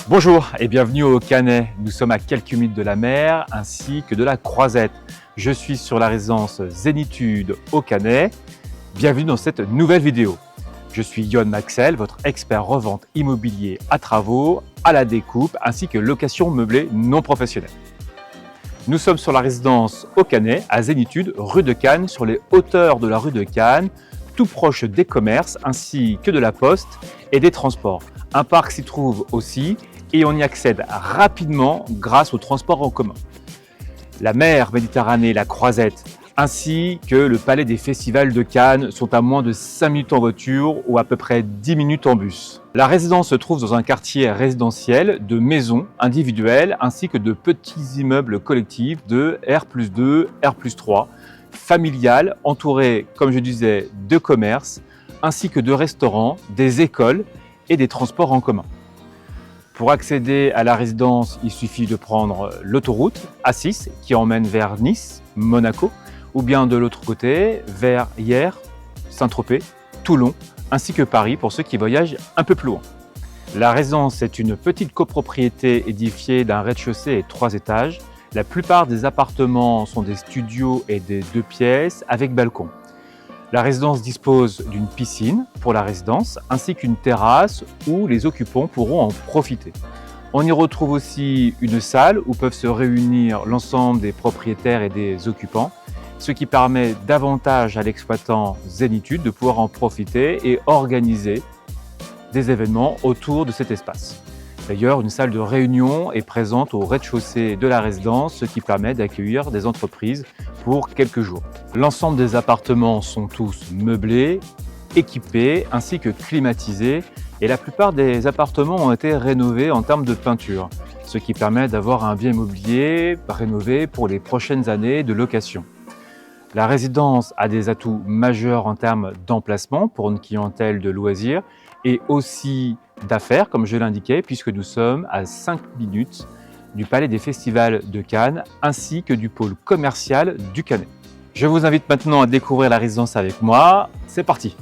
Bonjour et bienvenue au Canet. Nous sommes à quelques minutes de la mer ainsi que de la Croisette. Je suis sur la résidence Zénitude au Canet. Bienvenue dans cette nouvelle vidéo. Je suis Yon Maxel, votre expert revente immobilier à travaux, à la découpe ainsi que location meublée non professionnelle. Nous sommes sur la résidence au Canet à Zénitude, rue de Cannes, sur les hauteurs de la rue de Cannes, tout proche des commerces ainsi que de la poste et des transports. Un parc s'y trouve aussi et on y accède rapidement grâce au transport en commun. La mer Méditerranée, la Croisette, ainsi que le Palais des Festivals de Cannes sont à moins de 5 minutes en voiture ou à peu près 10 minutes en bus. La résidence se trouve dans un quartier résidentiel de maisons individuelles ainsi que de petits immeubles collectifs de R+2, R+3, familiales, entourées, comme je disais, de commerces, ainsi que de restaurants, des écoles et des transports en commun. Pour accéder à la résidence, il suffit de prendre l'autoroute A6 qui emmène vers Nice, Monaco, ou bien de l'autre côté vers Hyères, Saint-Tropez, Toulon, ainsi que Paris pour ceux qui voyagent un peu plus loin. La résidence est une petite copropriété édifiée d'un rez-de-chaussée et 3 étages. La plupart des appartements sont des studios et des 2 pièces avec balcon. La résidence dispose d'une piscine pour la résidence ainsi qu'une terrasse où les occupants pourront en profiter. On y retrouve aussi une salle où peuvent se réunir l'ensemble des propriétaires et des occupants, ce qui permet davantage à l'exploitant Zénitude de pouvoir en profiter et organiser des événements autour de cet espace. D'ailleurs, une salle de réunion est présente au rez-de-chaussée de la résidence, ce qui permet d'accueillir des entreprises pour quelques jours. L'ensemble des appartements sont tous meublés, équipés ainsi que climatisés et la plupart des appartements ont été rénovés en termes de peinture, ce qui permet d'avoir un bien immobilier rénové pour les prochaines années de location. La résidence a des atouts majeurs en termes d'emplacement pour une clientèle de loisirs et aussi d'affaires, comme je l'indiquais, puisque nous sommes à 5 minutes du Palais des Festivals de Cannes ainsi que du pôle commercial du Canet. Je vous invite maintenant à découvrir la résidence avec moi. C'est parti!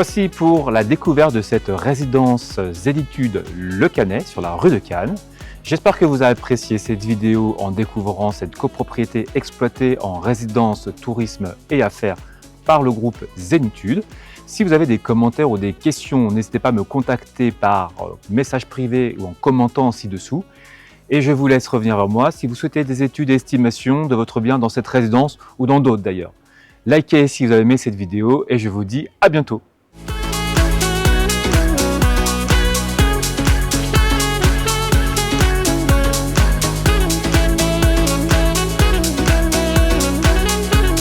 Voici pour la découverte de cette résidence Zénitude Le Canet sur la rue de Cannes. J'espère que vous avez apprécié cette vidéo en découvrant cette copropriété exploitée en résidence, tourisme et affaires par le groupe Zénitude. Si vous avez des commentaires ou des questions, n'hésitez pas à me contacter par message privé ou en commentant ci-dessous. Et je vous laisse revenir vers moi si vous souhaitez des études et estimations de votre bien dans cette résidence ou dans d'autres d'ailleurs. Likez si vous avez aimé cette vidéo et je vous dis à bientôt.